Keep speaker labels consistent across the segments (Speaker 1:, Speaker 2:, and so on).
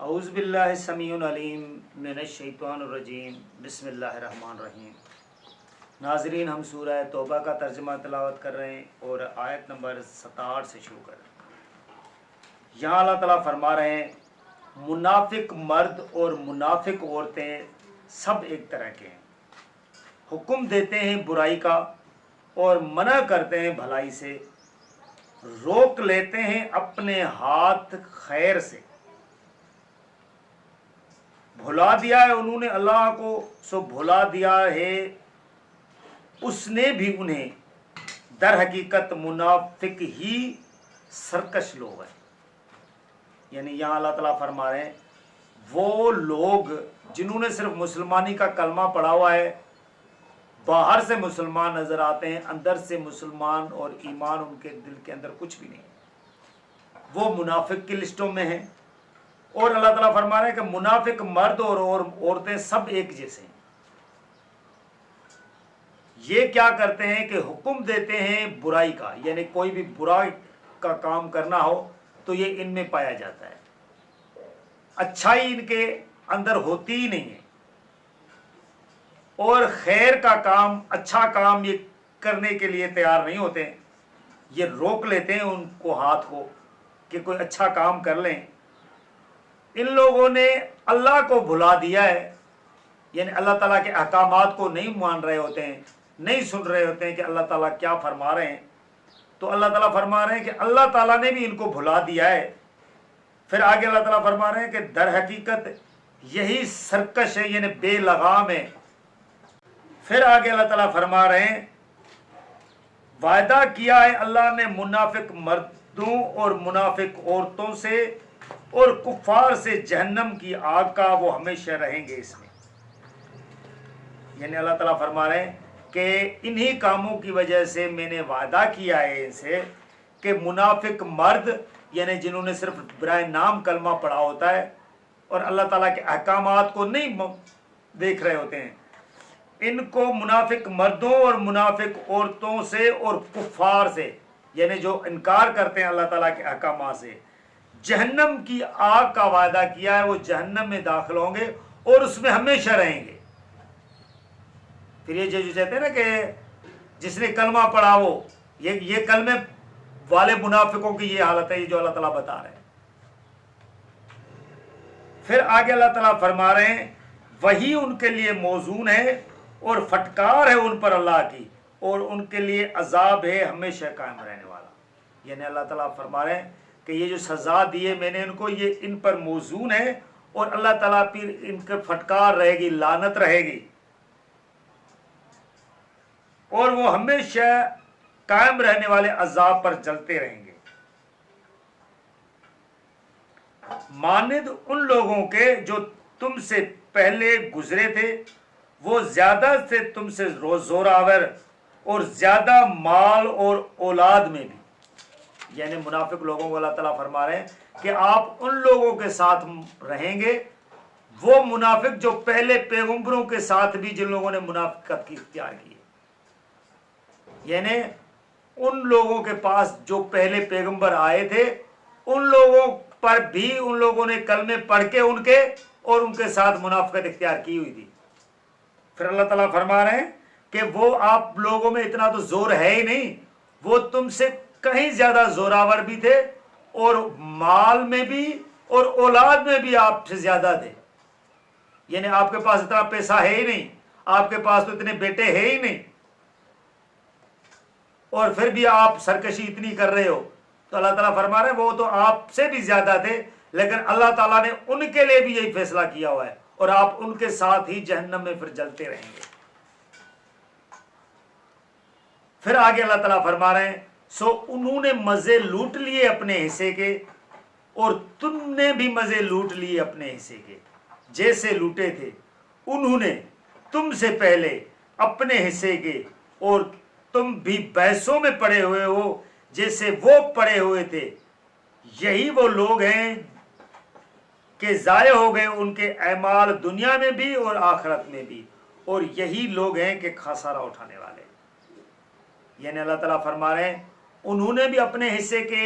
Speaker 1: اعوذ باللہ السمیع العلیم من الشیطان الرجیم بسم اللہ الرحمن الرحیم۔ ناظرین، ہم سورہ توبہ کا ترجمہ تلاوت کر رہے ہیں اور آیت نمبر 67 سے شروع کر رہے ہیں۔ یہاں اللہ تعالیٰ فرما رہے ہیں منافق مرد اور منافق عورتیں سب ایک طرح کے ہیں، حکم دیتے ہیں برائی کا اور منع کرتے ہیں بھلائی سے، روک لیتے ہیں اپنے ہاتھ خیر سے۔ بھلا دیا ہے انہوں نے اللہ کو، سو بھلا دیا ہے اس نے بھی انہیں۔ در حقیقت منافق ہی سرکش لوگ ہیں۔ یعنی یہاں اللہ تعالیٰ فرما رہے ہیں وہ لوگ جنہوں نے صرف مسلمانی کا کلمہ پڑھا ہوا ہے، باہر سے مسلمان نظر آتے ہیں، اندر سے مسلمان اور ایمان ان کے دل کے اندر کچھ بھی نہیں، وہ منافق کی لسٹوں میں ہیں۔ اور اللہ تعالیٰ فرما رہے ہیں کہ منافق مرد اور عورتیں سب ایک جیسے ہیں۔ یہ کیا کرتے ہیں کہ حکم دیتے ہیں برائی کا، یعنی کوئی بھی برائی کا کام کرنا ہو تو یہ ان میں پایا جاتا ہے، اچھائی ان کے اندر ہوتی ہی نہیں ہے، اور خیر کا کام، اچھا کام یہ کرنے کے لیے تیار نہیں ہوتے ہیں۔ یہ روک لیتے ہیں ان کو، ہاتھ کو، کہ کوئی اچھا کام کر لیں۔ ان لوگوں نے اللہ کو بھلا دیا ہے، یعنی اللہ تعالیٰ کے احکامات کو نہیں مان رہے ہوتے ہیں، نہیں سن رہے ہوتے ہیں کہ اللہ تعالیٰ کیا فرما رہے ہیں۔ تو اللہ تعالیٰ فرما رہے ہیں کہ اللہ تعالیٰ نے بھی ان کو بھلا دیا ہے۔ پھر آگے اللہ تعالیٰ فرما رہے ہیں کہ در حقیقت یہی سرکش ہے، یعنی بے لگام ہے۔ پھر آگے اللہ تعالیٰ فرما رہے ہیں وعدہ کیا ہے اللہ نے منافق مردوں اور منافق عورتوں سے اور کفار سے جہنم کی آگ کا، وہ ہمیشہ رہیں گے اس میں۔ یعنی اللہ تعالیٰ فرما رہے ہیں کہ انہی کاموں کی وجہ سے میں نے وعدہ کیا ہے ان سے کہ منافق مرد، یعنی جنہوں نے صرف برائے نام کلمہ پڑھا ہوتا ہے اور اللہ تعالیٰ کے احکامات کو نہیں دیکھ رہے ہوتے ہیں، ان کو منافق مردوں اور منافق عورتوں سے اور کفار سے، یعنی جو انکار کرتے ہیں اللہ تعالیٰ کے احکامات سے، جہنم کی آگ کا وعدہ کیا ہے۔ وہ جہنم میں داخل ہوں گے اور اس میں ہمیشہ رہیں گے۔ پھر یہ جو کہتے ہیں نا کہ جس نے کلمہ پڑھا وہ، یہ کلمے والے منافقوں کی یہ حالت ہے، یہ جو اللہ تعالیٰ بتا رہے ہیں۔ پھر آگے اللہ تعالیٰ فرما رہے ہیں وہی ان کے لیے موزون ہے اور پھٹکار ہے ان پر اللہ کی، اور ان کے لیے عذاب ہے ہمیشہ قائم رہنے والا۔ یعنی اللہ تعالیٰ فرما رہے ہیں کہ یہ جو سزا دی ہے میں نے ان کو، یہ ان پر موزون ہے، اور اللہ تعالیٰ پھر ان کے پھٹکار رہے گی، لعنت رہے گی، اور وہ ہمیشہ قائم رہنے والے عذاب پر جلتے رہیں گے، مانند ان لوگوں کے جو تم سے پہلے گزرے تھے، وہ زیادہ سے تم سے زوراور اور زیادہ مال اور اولاد میں بھی۔ یعنی منافق لوگوں کو اللہ تعالیٰ فرما رہے ہیں کہ آپ ان لوگوں کے ساتھ رہیں گے، وہ منافق جو پہلے پیغمبروں کے ساتھ بھی، جن لوگوں نے منافقت کی اختیار کی ہے۔ یعنی ان لوگوں کے پاس جو پہلے پیغمبر آئے تھے، ان لوگوں پر بھی ان لوگوں نے کلمے پڑھ کے ان کے اور ان کے ساتھ منافقت اختیار کی ہوئی تھی۔ پھر اللہ تعالیٰ فرما رہے ہیں کہ وہ آپ لوگوں میں اتنا تو زور ہے ہی نہیں، وہ تم سے کہیں زیادہ زوراور بھی تھے، اور مال میں بھی اور اولاد میں بھی آپ سے زیادہ تھے۔ یعنی آپ کے پاس اتنا پیسہ ہے ہی نہیں، آپ کے پاس تو اتنے بیٹے ہے ہی نہیں، اور پھر بھی آپ سرکشی اتنی کر رہے ہو۔ تو اللہ تعالیٰ فرما رہے ہیں وہ تو آپ سے بھی زیادہ تھے، لیکن اللہ تعالیٰ نے ان کے لیے بھی یہی فیصلہ کیا ہوا ہے، اور آپ ان کے ساتھ ہی جہنم میں پھر جلتے رہیں گے۔ پھر آگے اللہ تعالیٰ فرما رہے ہیں سو انہوں نے مزے لوٹ لیے اپنے حصے کے، اور تم نے بھی مزے لوٹ لیے اپنے حصے کے، جیسے لوٹے تھے انہوں نے تم سے پہلے اپنے حصے کے، اور تم بھی بحثوں میں پڑے ہوئے ہو جیسے وہ پڑے ہوئے تھے۔ یہی وہ لوگ ہیں کہ ضائع ہو گئے ان کے اعمال دنیا میں بھی اور آخرت میں بھی، اور یہی لوگ ہیں کہ خسارہ اٹھانے والے۔ یعنی اللہ تعالیٰ فرما رہے ہیں انہوں نے بھی اپنے حصے کے،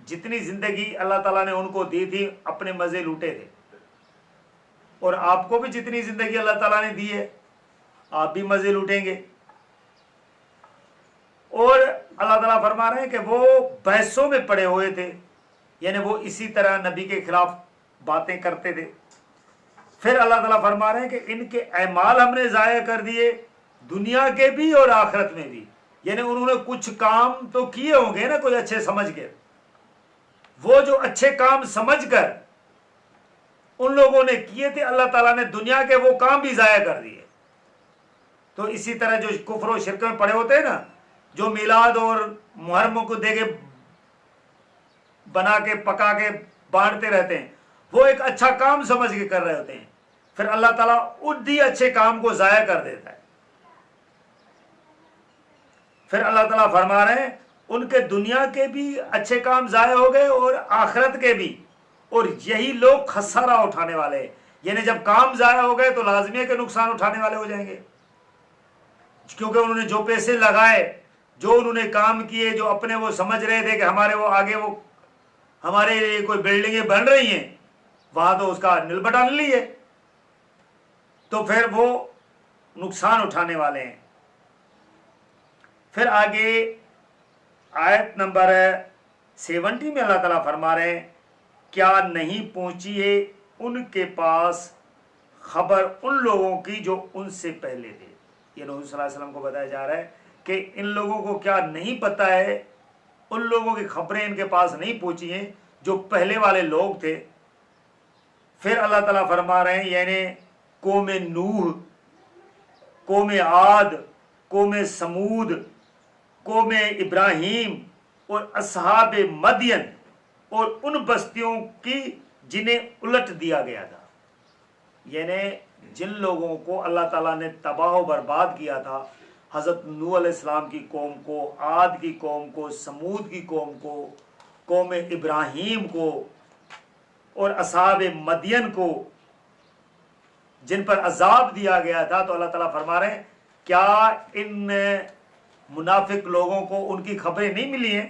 Speaker 1: جتنی زندگی اللہ تعالیٰ نے ان کو دی تھی، اپنے مزے لوٹے تھے، اور آپ کو بھی جتنی زندگی اللہ تعالیٰ نے دی ہے آپ بھی مزے لوٹیں گے۔ اور اللہ تعالیٰ فرما رہے ہیں کہ وہ بحثوں میں پڑے ہوئے تھے، یعنی وہ اسی طرح نبی کے خلاف باتیں کرتے تھے۔ پھر اللہ تعالیٰ فرما رہے ہیں کہ ان کے اعمال ہم نے ضائع کر دیے دنیا کے بھی اور آخرت میں بھی، یعنی انہوں نے کچھ کام تو کیے ہوں گے نا کوئی اچھے سمجھ کے، وہ جو اچھے کام سمجھ کر ان لوگوں نے کیے تھے اللہ تعالیٰ نے دنیا کے وہ کام بھی ضائع کر دیے۔ تو اسی طرح جو کفر و شرک میں پڑے ہوتے ہیں نا، جو میلاد اور محرم کو دے کے بنا کے پکا کے بانٹتے رہتے ہیں، وہ ایک اچھا کام سمجھ کے کر رہے ہوتے ہیں، پھر اللہ تعالیٰ ادھی اچھے کام کو ضائع کر دیتا ہے۔ پھر اللہ تعالیٰ فرما رہے ہیں ان کے دنیا کے بھی اچھے کام ضائع ہو گئے اور آخرت کے بھی، اور یہی لوگ خسارہ اٹھانے والے ہیں، یعنی جب کام ضائع ہو گئے تو لازمی ہے کہ نقصان اٹھانے والے ہو جائیں گے، کیونکہ انہوں نے جو پیسے لگائے، جو انہوں نے کام کیے، جو اپنے وہ سمجھ رہے تھے کہ ہمارے وہ آگے وہ ہمارے لیے کوئی بلڈنگیں بن رہی ہیں، وہاں تو اس کا نل بٹا لی ہے، تو پھر وہ نقصان اٹھانے والے ہیں۔ پھر آگے آیت نمبر 70 میں اللہ تعالیٰ فرما رہے ہیں کیا نہیں پہنچی ہے ان کے پاس خبر ان لوگوں کی جو ان سے پہلے تھے، یہ نبی صلی اللہ علیہ وسلم کو بتایا جا رہا ہے کہ ان لوگوں کو کیا نہیں پتہ ہے، ان لوگوں کی خبریں ان کے پاس نہیں پہنچی ہیں جو پہلے والے لوگ تھے۔ پھر اللہ تعالیٰ فرما رہے ہیں یعنی قوم نوح، قوم عاد، قوم سمود، قوم ابراہیم اور اصحاب مدین اور ان بستیوں کی جنہیں الٹ دیا گیا تھا، یعنی جن لوگوں کو اللہ تعالیٰ نے تباہ و برباد کیا تھا، حضرت نوح علیہ السلام کی قوم کو، عاد کی قوم کو، سمود کی قوم کو، قوم ابراہیم کو اور اصحاب مدین کو، جن پر عذاب دیا گیا تھا، تو اللہ تعالیٰ فرما رہے ہیں کیا ان منافق لوگوں کو ان کی خبریں نہیں ملی ہیں؟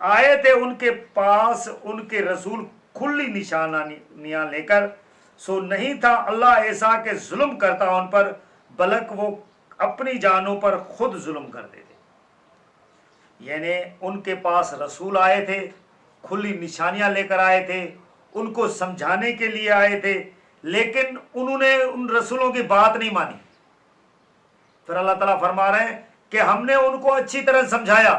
Speaker 1: آئے تھے ان کے پاس ان کے رسول کھلی نشانیاں لے کر، سو نہیں تھا اللہ ایسا کہ ظلم کرتا ان پر، بلکہ وہ اپنی جانوں پر خود ظلم کرتے تھے۔ یعنی ان کے پاس رسول آئے تھے، کھلی نشانیاں لے کر آئے تھے، ان کو سمجھانے کے لیے آئے تھے، لیکن انہوں نے ان رسولوں کی بات نہیں مانی۔ پھر اللہ تعالیٰ فرما رہے ہیں کہ ہم نے ان کو اچھی طرح سمجھایا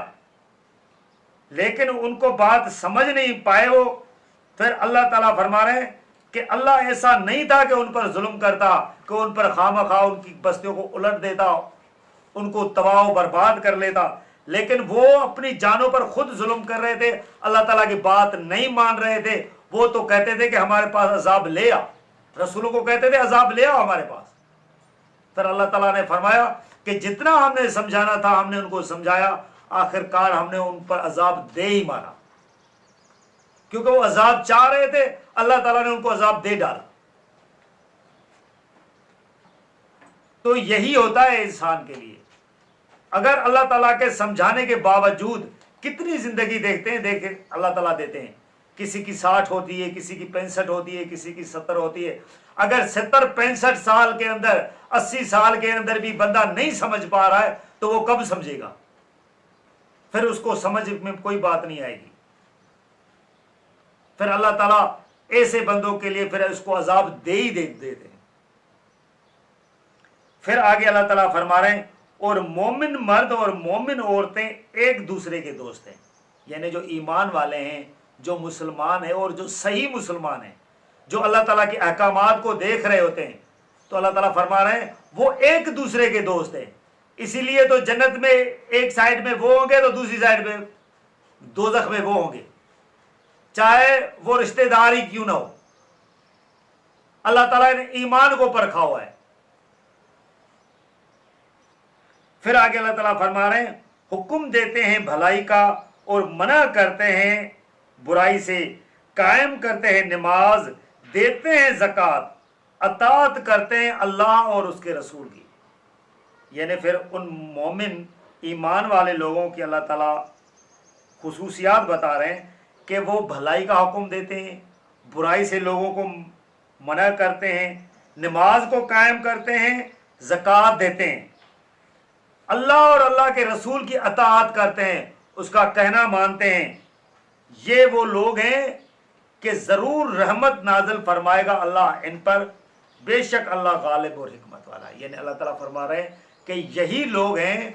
Speaker 1: لیکن ان کو بات سمجھ نہیں پائے وہ۔ پھر اللہ تعالیٰ فرما رہے ہیں کہ اللہ ایسا نہیں تھا کہ ان پر ظلم کرتا، کہ ان پر خواہ ان کی بستیوں کو الٹ دیتا، ان کو تباہ و برباد کر لیتا، لیکن وہ اپنی جانوں پر خود ظلم کر رہے تھے، اللہ تعالیٰ کی بات نہیں مان رہے تھے۔ وہ تو کہتے تھے کہ ہمارے پاس عذاب لے آ، رسولوں کو کہتے تھے عذاب لے آؤ ہمارے پاس۔ پھر اللہ تعالیٰ نے فرمایا کہ جتنا ہم نے سمجھانا تھا ہم نے ان کو سمجھایا، آخر کار ہم نے ان پر عذاب دے ہی مارا، کیونکہ وہ عذاب چاہ رہے تھے، اللہ تعالیٰ نے ان کو عذاب دے ڈالا۔ تو یہی ہوتا ہے انسان کے لیے، اگر اللہ تعالیٰ کے سمجھانے کے باوجود کتنی زندگی دیکھتے ہیں، دیکھیں اللہ تعالیٰ دیتے ہیں، کسی کی 60 ہوتی ہے، کسی کی 65 ہوتی ہے، کسی کی 70 ہوتی ہے۔ اگر 70-65 سال کے اندر، 80 سال کے اندر بھی بندہ نہیں سمجھ پا رہا ہے تو وہ کب سمجھے گا؟ پھر اس کو سمجھ میں کوئی بات نہیں آئے گی۔ پھر اللہ تعالیٰ ایسے بندوں کے لیے پھر اس کو عذاب دے ہی دیتے ہیں۔ پھر آگے اللہ تعالیٰ فرما رہے ہیں اور مومن مرد اور مومن عورتیں ایک دوسرے کے دوست ہیں، یعنی جو ایمان والے ہیں، جو مسلمان ہیں اور جو صحیح مسلمان ہیں، جو اللہ تعالیٰ کے احکامات کو دیکھ رہے ہوتے ہیں، تو اللہ تعالیٰ فرما رہے ہیں وہ ایک دوسرے کے دوست ہیں۔ اسی لیے تو جنت میں ایک سائڈ میں وہ ہوں گے تو دوسری سائڈ میں دوزخ میں وہ ہوں گے، چاہے وہ رشتہ دار ہی کیوں نہ ہو۔ اللہ تعالیٰ نے ایمان کو پرکھا ہوا ہے۔ پھر آگے اللہ تعالیٰ فرما رہے ہیں حکم دیتے ہیں بھلائی کا اور منع کرتے ہیں برائی سے، قائم کرتے ہیں نماز، دیتے ہیں زکوٰۃ، اطاعت کرتے ہیں اللہ اور اس کے رسول کی۔ یعنی پھر ان مومن ایمان والے لوگوں کی اللہ تعالیٰ خصوصیات بتا رہے ہیں کہ وہ بھلائی کا حکم دیتے ہیں، برائی سے لوگوں کو منع کرتے ہیں, نماز کو قائم کرتے ہیں, زکوٰۃ دیتے ہیں, اللہ اور اللہ کے رسول کی اطاعت کرتے ہیں, اس کا کہنا مانتے ہیں, یہ وہ لوگ ہیں کہ ضرور رحمت نازل فرمائے گا اللہ ان پر, بے شک اللہ غالب اور حکمت والا ہے. یعنی اللہ تعالیٰ فرما رہے ہیں کہ یہی لوگ ہیں,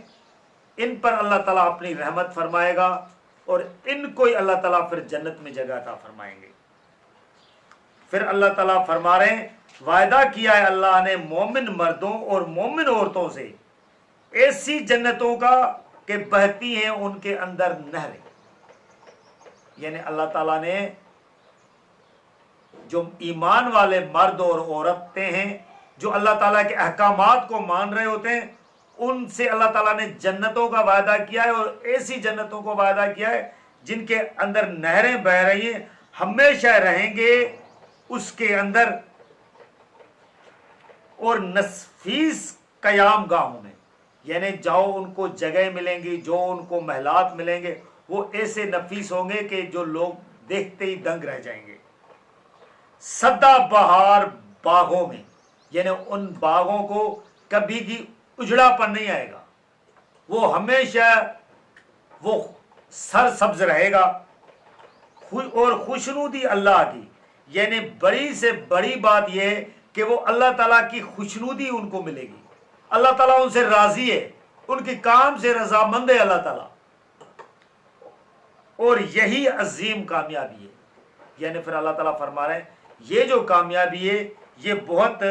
Speaker 1: ان پر اللہ تعالیٰ اپنی رحمت فرمائے گا اور ان کو ہی اللہ تعالیٰ پھر جنت میں جگہ عطا فرمائیں گے. پھر اللہ تعالیٰ فرما رہے ہیں وعدہ کیا ہے اللہ نے مومن مردوں اور مومن عورتوں سے ایسی جنتوں کا کہ بہتی ہیں ان کے اندر نہریں. یعنی اللہ تعالیٰ نے جو ایمان والے مرد اور عورتیں ہیں جو اللہ تعالیٰ کے احکامات کو مان رہے ہوتے ہیں, ان سے اللہ تعالیٰ نے جنتوں کا وعدہ کیا ہے, اور ایسی جنتوں کو وعدہ کیا ہے جن کے اندر نہریں بہ رہی ہیں, ہمیشہ رہیں گے اس کے اندر, اور نفیس قیام گاہوں میں. یعنی جاؤ ان کو جگہ ملیں گی, جو ان کو محلات ملیں گے وہ ایسے نفیس ہوں گے کہ جو لوگ دیکھتے ہی دنگ رہ جائیں گے. سدا بہار باغوں میں, یعنی ان باغوں کو کبھی بھی اجڑا پن نہیں آئے گا, وہ ہمیشہ وہ سر سبز رہے گا. اور خوشنودی اللہ کی, یعنی بڑی سے بڑی بات یہ ہے کہ وہ اللہ تعالیٰ کی خوشنودی ان کو ملے گی. اللہ تعالیٰ ان سے راضی ہے, ان کے کام سے رضامند ہے اللہ تعالیٰ, اور یہی عظیم کامیابی ہے. یعنی پھر اللہ تعالیٰ فرما رہے ہیں یہ جو کامیابی ہے یہ بہت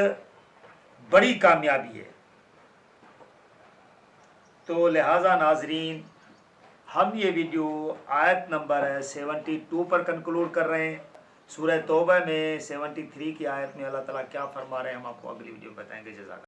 Speaker 1: بڑی کامیابی ہے. تو لہٰذا ناظرین ہم یہ ویڈیو آیت نمبر 72 پر کنکلوڈ کر رہے ہیں. سورہ توبہ میں 73 کی آیت میں اللہ تعالیٰ کیا فرما رہے ہیں ہم آپ کو اگلی ویڈیو بتائیں گے. جزاک اللہ.